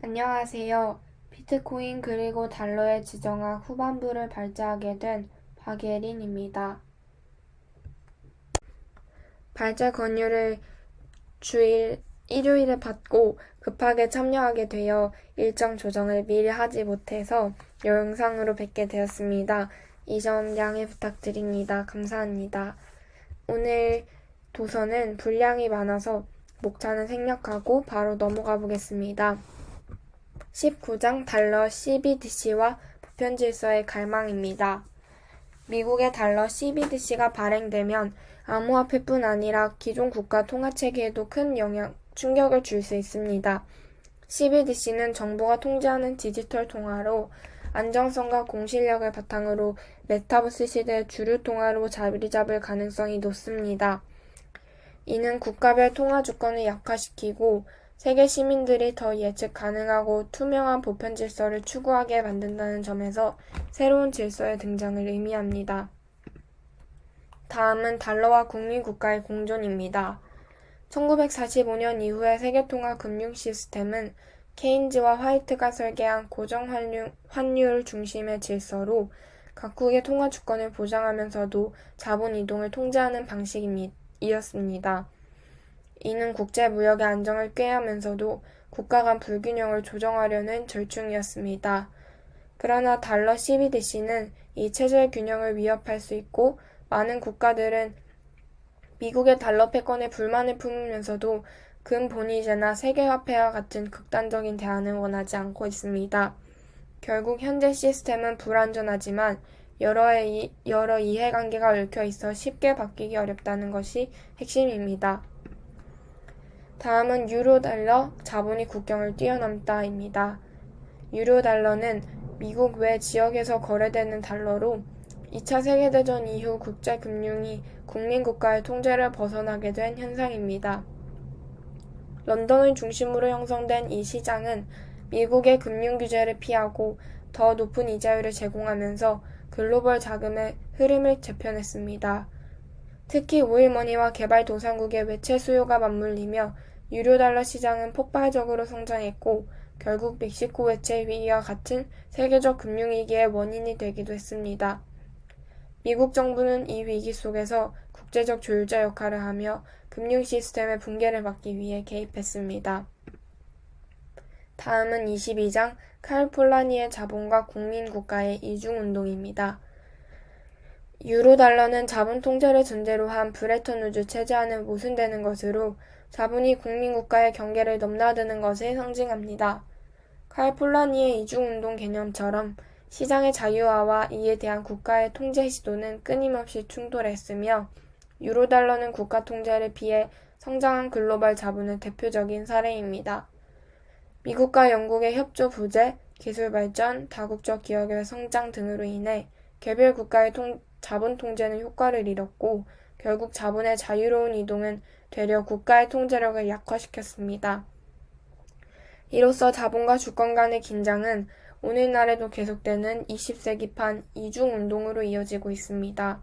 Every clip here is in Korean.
안녕하세요. 비트코인 그리고 달러의 지정학 후반부를 발제하게 된 박예린입니다. 발제 권유를 일요일에 받고 급하게 참여하게 되어 일정 조정을 미리 하지 못해서 영상으로 뵙게 되었습니다. 이 점 양해 부탁드립니다. 감사합니다. 오늘 도서는 분량이 많아서 목차는 생략하고 바로 넘어가 보겠습니다. 19장 달러 CBDC와 보편질서의 갈망입니다. 미국의 달러 CBDC가 발행되면 암호화폐뿐 아니라 기존 국가 통화체계에도 큰 충격을 줄 수 있습니다. CBDC는 정부가 통제하는 디지털 통화로 안정성과 공실력을 바탕으로 메타버스 시대의 주류 통화로 자리 잡을 가능성이 높습니다. 이는 국가별 통화 주권을 약화시키고 세계 시민들이 더 예측 가능하고 투명한 보편 질서를 추구하게 만든다는 점에서 새로운 질서의 등장을 의미합니다. 다음은 달러와 국민국가의 공존입니다. 1945년 이후의 세계통화 금융 시스템은 케인즈와 화이트가 설계한 고정 환율 중심의 질서로 각국의 통화 주권을 보장하면서도 자본 이동을 통제하는 방식이었습니다. 이는 국제 무역의 안정을 꾀하면서도 국가 간 불균형을 조정하려는 절충이었습니다. 그러나 달러 CBDC는 이 체제의 균형을 위협할 수 있고 많은 국가들은 미국의 달러 패권에 불만을 품으면서도 근본위제나 세계화폐와 같은 극단적인 대안을 원하지 않고 있습니다. 결국 현재 시스템은 불완전하지만 여러 이해관계가 얽혀 있어 쉽게 바뀌기 어렵다는 것이 핵심입니다. 다음은 유로달러 자본이 국경을 뛰어넘다입니다. 유로달러는 미국 외 지역에서 거래되는 달러로 2차 세계대전 이후 국제금융이 국민국가의 통제를 벗어나게 된 현상입니다. 런던을 중심으로 형성된 이 시장은 미국의 금융규제를 피하고 더 높은 이자율을 제공하면서 글로벌 자금의 흐름을 재편했습니다. 특히 오일머니와 개발도상국의 외채 수요가 맞물리며 유로달러 시장은 폭발적으로 성장했고 결국 멕시코 외채 위기와 같은 세계적 금융위기의 원인이 되기도 했습니다. 미국 정부는 이 위기 속에서 국제적 조율자 역할을 하며 금융 시스템의 붕괴를 막기 위해 개입했습니다. 다음은 22장 칼 폴라니의 자본과 국민국가의 이중운동입니다. 유로달러는 자본 통제를 전제로 한 브레턴우즈 체제와는 모순되는 것으로 자본이 국민국가의 경계를 넘나드는 것을 상징합니다. 칼 폴라니의 이중운동 개념처럼 시장의 자유화와 이에 대한 국가의 통제 시도는 끊임없이 충돌했으며 유로달러는 국가 통제를 피해 성장한 글로벌 자본의 대표적인 사례입니다. 미국과 영국의 협조 부재, 기술 발전, 다국적 기업의 성장 등으로 인해 개별 국가의 자본 통제는 효과를 잃었고 결국 자본의 자유로운 이동은 되려 국가의 통제력을 약화시켰습니다. 이로써 자본과 주권 간의 긴장은 오늘날에도 계속되는 20세기판 이중운동으로 이어지고 있습니다.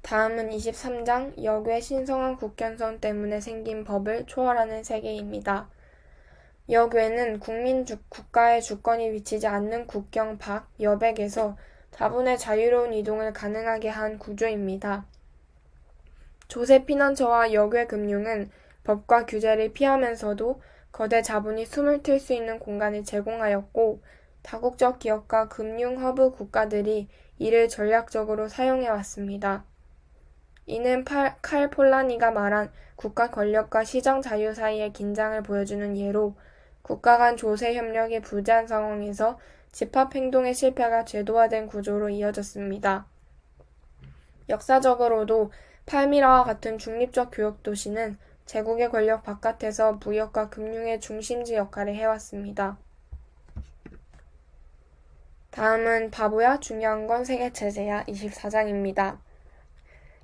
다음은 23장 역외 신성한 국견선 때문에 생긴 법을 초월하는 세계입니다. 역외는 국가의 주권이 위치지 않는 국경 밖 여백에서 자본의 자유로운 이동을 가능하게 한 구조입니다. 조세 피난처와 역외 금융은 법과 규제를 피하면서도 거대 자본이 숨을 튈 수 있는 공간을 제공하였고 다국적 기업과 금융 허브 국가들이 이를 전략적으로 사용해 왔습니다. 이는 칼 폴라니가 말한 국가 권력과 시장 자유 사이의 긴장을 보여주는 예로 국가 간 조세 협력이 부재한 상황에서 집합 행동의 실패가 제도화된 구조로 이어졌습니다. 역사적으로도 팔미라와 같은 중립적 교역 도시는 제국의 권력 바깥에서 무역과 금융의 중심지 역할을 해왔습니다. 다음은 바보야 중요한 건 세계체제야 24장입니다.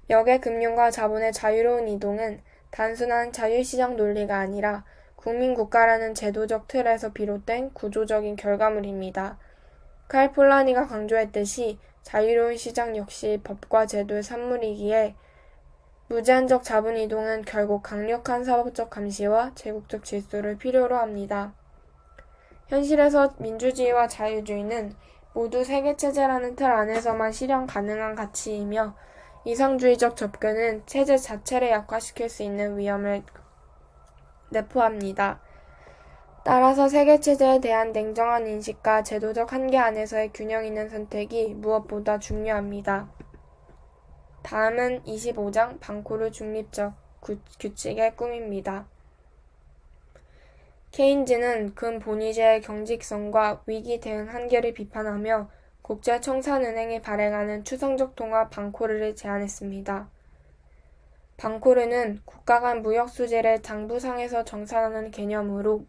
역의 금융과 자본의 자유로운 이동은 단순한 자유시장 논리가 아니라 국민국가라는 제도적 틀에서 비롯된 구조적인 결과물입니다. 칼 폴라니가 강조했듯이 자유로운 시장 역시 법과 제도의 산물이기에 무제한적 자본 이동은 결국 강력한 사법적 감시와 제국적 질서를 필요로 합니다. 현실에서 민주주의와 자유주의는 모두 세계체제라는 틀 안에서만 실현 가능한 가치이며 이상주의적 접근은 체제 자체를 약화시킬 수 있는 위험을 내포합니다. 따라서 세계체제에 대한 냉정한 인식과 제도적 한계 안에서의 균형 있는 선택이 무엇보다 중요합니다. 다음은 25장 방코르 중립적 규칙의 꿈입니다. 케인즈는 근본위제의 경직성과 위기 대응 한계를 비판하며 국제청산은행이 발행하는 추상적 통화 방코르를 제안했습니다. 방코르는 국가 간 무역 수지를 장부상에서 정산하는 개념으로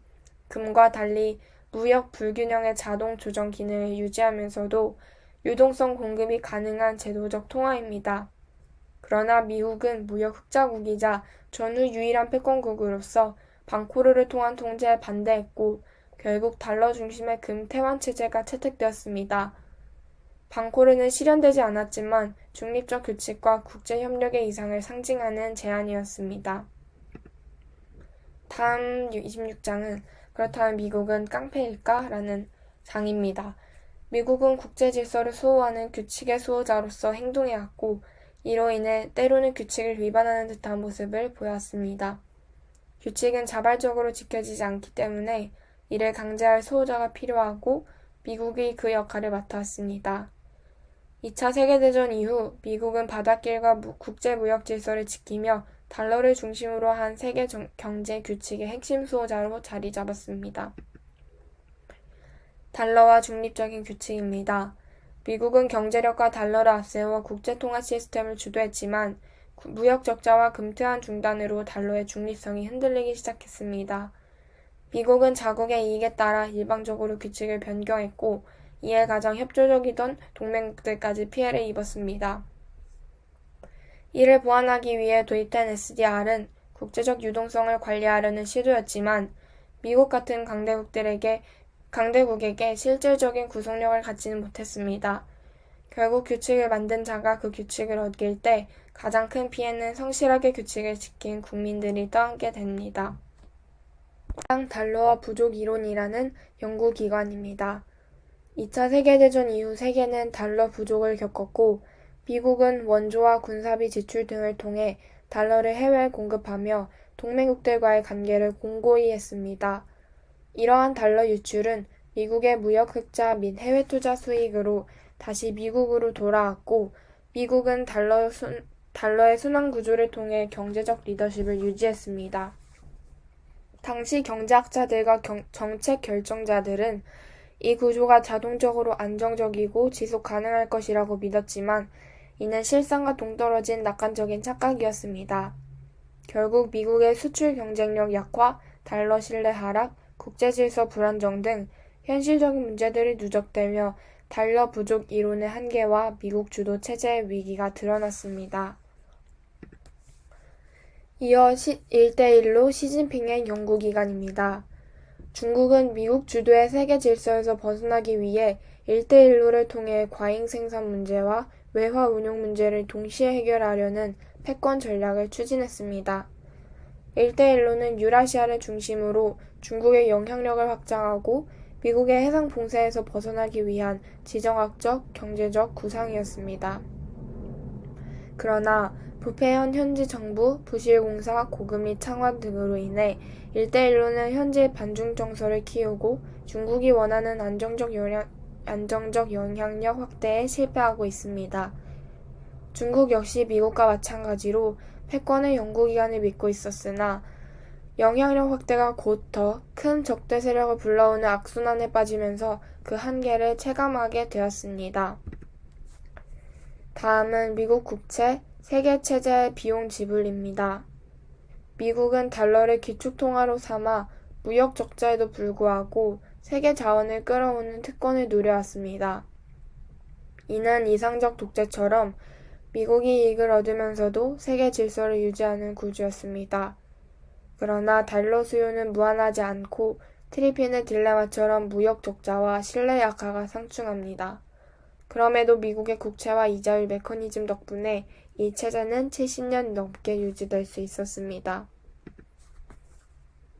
금과 달리 무역 불균형의 자동 조정 기능을 유지하면서도 유동성 공급이 가능한 제도적 통화입니다. 그러나 미국은 무역 흑자국이자 전후 유일한 패권국으로서 방코르를 통한 통제에 반대했고 결국 달러 중심의 금태환 체제가 채택되었습니다. 방코르는 실현되지 않았지만 중립적 규칙과 국제협력의 이상을 상징하는 제안이었습니다. 다음 26장은 그렇다면 미국은 깡패일까? 라는 장입니다. 미국은 국제 질서를 수호하는 규칙의 수호자로서 행동해왔고 이로 인해 때로는 규칙을 위반하는 듯한 모습을 보였습니다. 규칙은 자발적으로 지켜지지 않기 때문에 이를 강제할 수호자가 필요하고 미국이 그 역할을 맡았습니다. 2차 세계대전 이후 미국은 바닷길과 국제 무역 질서를 지키며 달러를 중심으로 한 세계 경제 규칙의 핵심 수호자로 자리 잡았습니다. 달러와 중립적인 규칙입니다. 미국은 경제력과 달러를 앞세워 국제통화 시스템을 주도했지만 무역 적자와 금태환 중단으로 달러의 중립성이 흔들리기 시작했습니다. 미국은 자국의 이익에 따라 일방적으로 규칙을 변경했고 이에 가장 협조적이던 동맹국들까지 피해를 입었습니다. 이를 보완하기 위해 도입된 SDR은 국제적 유동성을 관리하려는 시도였지만 미국 같은 강대국에게 실질적인 구속력을 갖지는 못했습니다. 결국 규칙을 만든 자가 그 규칙을 어길 때 가장 큰 피해는 성실하게 규칙을 지킨 국민들이 떠안게 됩니다. 달러와 부족 이론이라는 연구기관입니다. 2차 세계대전 이후 세계는 달러 부족을 겪었고 미국은 원조와 군사비 지출 등을 통해 달러를 해외에 공급하며 동맹국들과의 관계를 공고히 했습니다. 이러한 달러 유출은 미국의 무역 흑자 및 해외 투자 수익으로 다시 미국으로 돌아왔고 미국은 달러의 순환 구조를 통해 경제적 리더십을 유지했습니다. 당시 경제학자들과 정책 결정자들은 이 구조가 자동적으로 안정적이고 지속 가능할 것이라고 믿었지만 이는 실상과 동떨어진 낙관적인 착각이었습니다. 결국 미국의 수출 경쟁력 약화, 달러 신뢰 하락, 국제질서 불안정 등 현실적인 문제들이 누적되며 달러 부족 이론의 한계와 미국 주도 체제의 위기가 드러났습니다. 이어 1대1로 시진핑의 연구기간입니다. 중국은 미국 주도의 세계 질서에서 벗어나기 위해 1대1로를 통해 과잉 생산 문제와 외화 운용 문제를 동시에 해결하려는 패권 전략을 추진했습니다. 1대1로는 유라시아를 중심으로 중국의 영향력을 확장하고 미국의 해상 봉쇄에서 벗어나기 위한 지정학적, 경제적 구상이었습니다. 그러나 부패한 현지 정부, 부실공사, 고금리 창원 등으로 인해 1대1로는 현재 반중 정서를 키우고 중국이 원하는 안정적 영향력 확대에 실패하고 있습니다. 중국 역시 미국과 마찬가지로 패권의 연구기관을 믿고 있었으나 영향력 확대가 곧 더 큰 적대 세력을 불러오는 악순환에 빠지면서 그 한계를 체감하게 되었습니다. 다음은 미국 국채, 세계체제의 비용 지불입니다. 미국은 달러를 기축통화로 삼아 무역 적자에도 불구하고 세계 자원을 끌어오는 특권을 누려왔습니다. 이는 이상적 독재처럼 미국이 이익을 얻으면서도 세계 질서를 유지하는 구조였습니다. 그러나 달러 수요는 무한하지 않고 트리핀의 딜레마처럼 무역 적자와 신뢰 약화가 상충합니다. 그럼에도 미국의 국채와 이자율 메커니즘 덕분에 이 체제는 70년 넘게 유지될 수 있었습니다.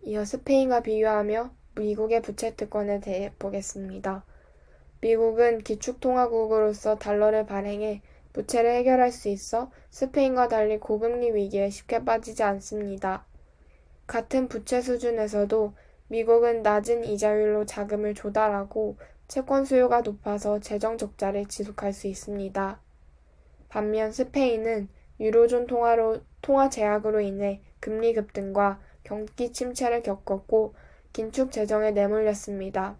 이어 스페인과 비교하며 미국의 부채 특권에 대해 보겠습니다. 미국은 기축통화국으로서 달러를 발행해 부채를 해결할 수 있어 스페인과 달리 고금리 위기에 쉽게 빠지지 않습니다. 같은 부채 수준에서도 미국은 낮은 이자율로 자금을 조달하고 채권 수요가 높아서 재정 적자를 지속할 수 있습니다. 반면 스페인은 유로존 통화 제약으로 인해 금리 급등과 경기 침체를 겪었고 긴축 재정에 내몰렸습니다.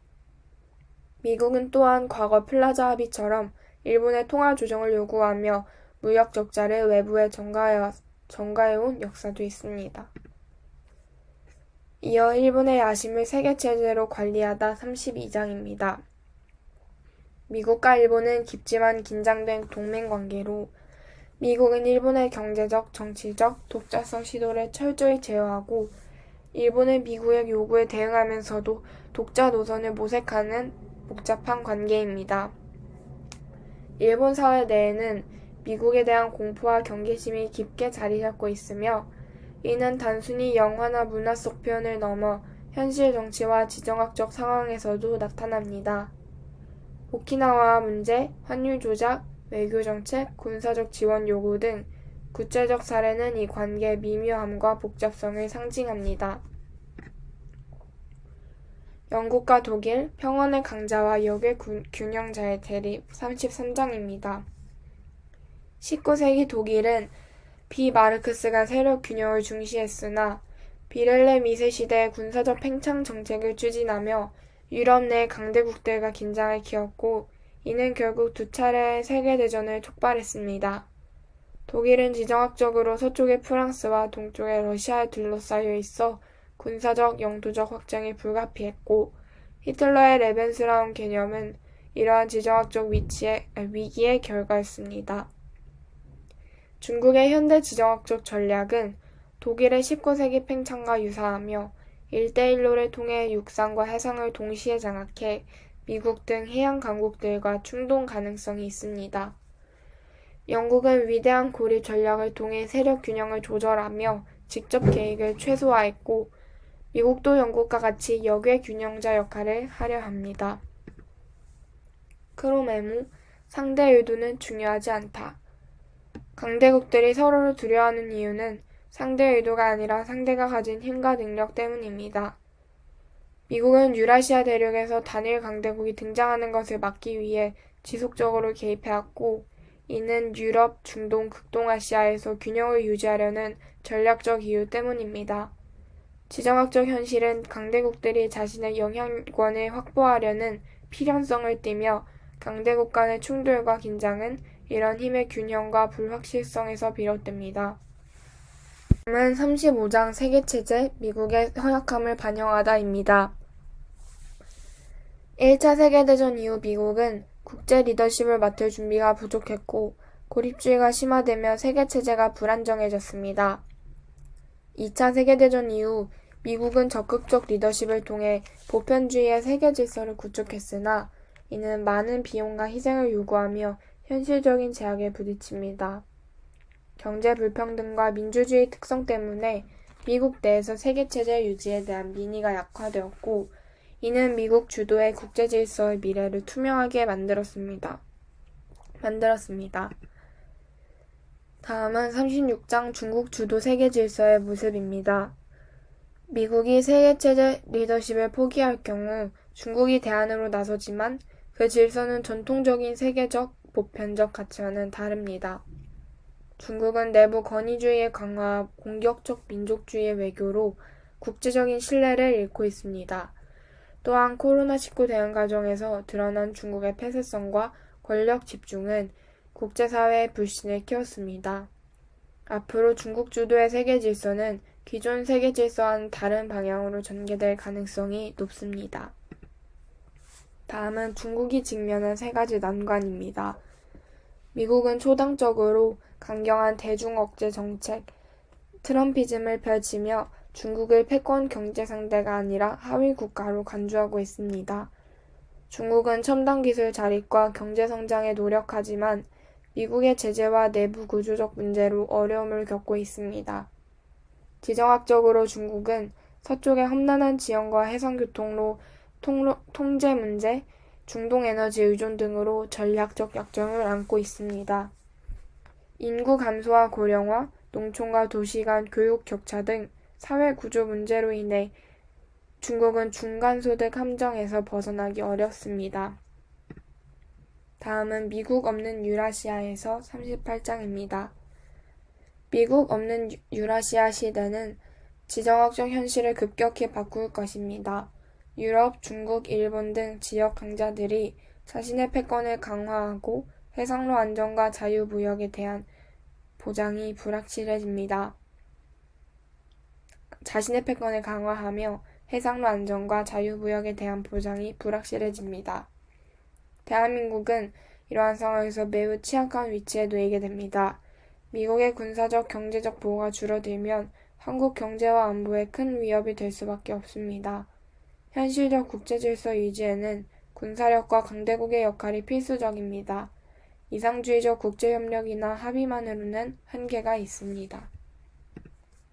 미국은 또한 과거 플라자 합의처럼 일본의 통화 조정을 요구하며 무역 적자를 외부에 전가해온 역사도 있습니다. 이어 일본의 야심을 세계체제로 관리하다 32장입니다. 미국과 일본은 깊지만 긴장된 동맹관계로 미국은 일본의 경제적, 정치적, 독자성 시도를 철저히 제어하고 일본은 미국의 요구에 대응하면서도 독자 노선을 모색하는 복잡한 관계입니다. 일본 사회 내에는 미국에 대한 공포와 경계심이 깊게 자리 잡고 있으며 이는 단순히 영화나 문화 속 표현을 넘어 현실 정치와 지정학적 상황에서도 나타납니다. 오키나와 문제, 환율 조작, 외교 정책, 군사적 지원 요구 등 구체적 사례는 이 관계의 미묘함과 복잡성을 상징합니다. 영국과 독일, 평원의 강자와 역의 균형자의 대립 33장입니다. 19세기 독일은 비마르크스가 세력 균형을 중시했으나 비렐렘 2세 시대의 군사적 팽창 정책을 추진하며 유럽 내 강대국들과 긴장을 키웠고 이는 결국 두 차례의 세계대전을 촉발했습니다. 독일은 지정학적으로 서쪽의 프랑스와 동쪽의 러시아에 둘러싸여 있어 군사적, 영토적 확장이 불가피했고 히틀러의 레벤스라움 개념은 이러한 지정학적 위기의 결과였습니다. 중국의 현대 지정학적 전략은 독일의 19세기 팽창과 유사하며 일대일로를 통해 육상과 해상을 동시에 장악해 미국 등 해양 강국들과 충돌 가능성이 있습니다. 영국은 위대한 고립 전략을 통해 세력 균형을 조절하며 직접 개입을 최소화했고 미국도 영국과 같이 역의 균형자 역할을 하려 합니다. 크로메모, 상대 의도는 중요하지 않다. 강대국들이 서로를 두려워하는 이유는 상대 의도가 아니라 상대가 가진 힘과 능력 때문입니다. 미국은 유라시아 대륙에서 단일 강대국이 등장하는 것을 막기 위해 지속적으로 개입해왔고 이는 유럽, 중동, 극동아시아에서 균형을 유지하려는 전략적 이유 때문입니다. 지정학적 현실은 강대국들이 자신의 영향권을 확보하려는 필연성을 띠며 강대국 간의 충돌과 긴장은 이런 힘의 균형과 불확실성에서 비롯됩니다. 다음은 35장 세계체제, 미국의 허약함을 반영하다입니다. 1차 세계대전 이후 미국은 국제 리더십을 맡을 준비가 부족했고 고립주의가 심화되며 세계체제가 불안정해졌습니다. 2차 세계대전 이후 미국은 적극적 리더십을 통해 보편주의의 세계질서를 구축했으나 이는 많은 비용과 희생을 요구하며 현실적인 제약에 부딪힙니다. 경제 불평등과 민주주의 특성 때문에 미국 내에서 세계체제 유지에 대한 민의가 약화되었고 이는 미국 주도의 국제질서의 미래를 투명하게 만들었습니다. 다음은 36장 중국 주도 세계질서의 모습입니다. 미국이 세계체제 리더십을 포기할 경우 중국이 대안으로 나서지만 그 질서는 전통적인 세계적, 보편적 가치와는 다릅니다. 중국은 내부 권위주의의 강화와 공격적 민족주의의 외교로 국제적인 신뢰를 잃고 있습니다. 또한 코로나19 대응 과정에서 드러난 중국의 폐쇄성과 권력 집중은 국제사회의 불신을 키웠습니다. 앞으로 중국 주도의 세계 질서는 기존 세계 질서와는 다른 방향으로 전개될 가능성이 높습니다. 다음은 중국이 직면한 세 가지 난관입니다. 미국은 초당적으로 강경한 대중 억제 정책, 트럼피즘을 펼치며 중국을 패권 경제 상대가 아니라 하위 국가로 간주하고 있습니다. 중국은 첨단 기술 자립과 경제 성장에 노력하지만 미국의 제재와 내부 구조적 문제로 어려움을 겪고 있습니다. 지정학적으로 중국은 서쪽의 험난한 지형과 해상교통로 통제 문제, 중동 에너지 의존 등으로 전략적 약점을 안고 있습니다. 인구 감소와 고령화, 농촌과 도시 간 교육 격차 등 사회 구조 문제로 인해 중국은 중간소득 함정에서 벗어나기 어렵습니다. 다음은 미국 없는 유라시아에서 38장입니다. 미국 없는 유라시아 시대는 지정학적 현실을 급격히 바꿀 것입니다. 유럽, 중국, 일본 등 지역 강자들이 자신의 패권을 강화하고 해상로 안전과 자유무역에 대한 보장이 불확실해집니다. 자신의 패권을 강화하며 해상로 안전과 자유무역에 대한 보장이 불확실해집니다. 대한민국은 이러한 상황에서 매우 취약한 위치에 놓이게 됩니다. 미국의 군사적, 경제적 보호가 줄어들면 한국 경제와 안보에 큰 위협이 될 수밖에 없습니다. 현실적 국제질서 유지에는 군사력과 강대국의 역할이 필수적입니다. 이상주의적 국제협력이나 합의만으로는 한계가 있습니다.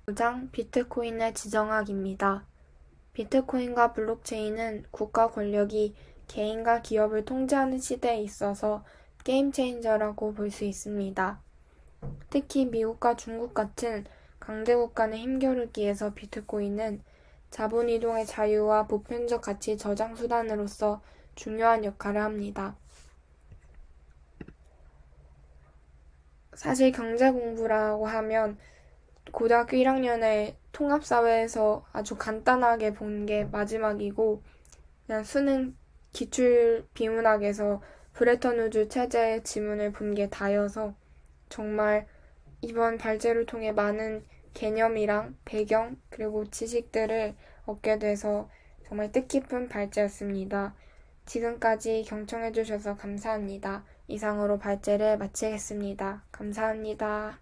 5장 비트코인의 지정학입니다. 비트코인과 블록체인은 국가 권력이 개인과 기업을 통제하는 시대에 있어서 게임 체인저라고 볼 수 있습니다. 특히 미국과 중국 같은 강대국 간의 힘겨루기에서 비트코인은 자본 이동의 자유와 보편적 가치 저장 수단으로서 중요한 역할을 합니다. 사실 경제 공부라고 하면 고등학교 1학년에 통합사회에서 아주 간단하게 본 게 마지막이고, 그냥 수능 기출 비문학에서 브레턴 우즈 체제의 지문을 본 게 다여서 정말 이번 발제를 통해 많은 개념이랑 배경 그리고 지식들을 얻게 돼서 정말 뜻깊은 발제였습니다. 지금까지 경청해주셔서 감사합니다. 이상으로 발제를 마치겠습니다. 감사합니다.